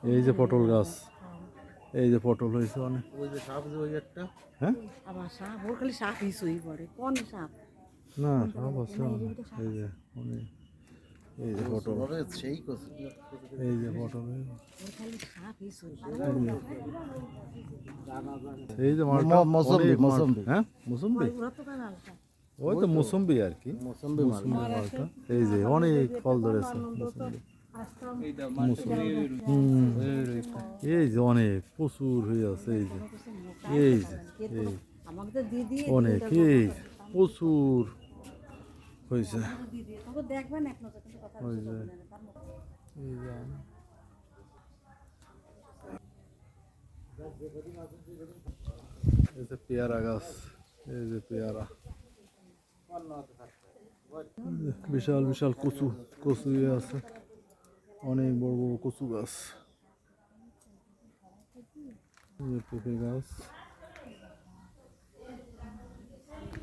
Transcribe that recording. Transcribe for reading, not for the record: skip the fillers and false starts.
এই যে পটল গাছ, এই যে পটল হয়েছে অনেক। ওই যে সাপ যে ওই একটা, হ্যাঁ আবার সাপ, ওর খালি সাপ হিসুই পড়ে, কোন সাপ? না সব আছে অনেক। এই যে অনেক, এই যে পটল, ওরে সেই কচু। এই যে পটল, ওর খালি সাপ হিসুই। এই যে মালটা মৌসম্বি, অনেক মাল- মৌসম্বি। হ্যাঁ মুসম্বি, ওরা তো কানালটা। ওই তো মুসম্বি আর কি, মৌসম্বি মাল। মালটা। এই যে অনেক ফল ধরেছে মুসম্বি। এই যে অনেক প্রচুর হয়ে আছে, এই যে এই যে এই আমাকে তো দিদি অনেক, এই যে প্রচুর হয়েছে। তোকে দেখবেন এক নজর, কিন্তু কথা ওই যে বলবেন না, তার মতো। এই যে এই যে পেয়ারা গাছ, এই যে পেয়ারা, বিশাল বিশাল কচু, কচু ইয়ে আছে, অনেক বড় বড় কচু গাছ, এই যে পেঁপে গাছ।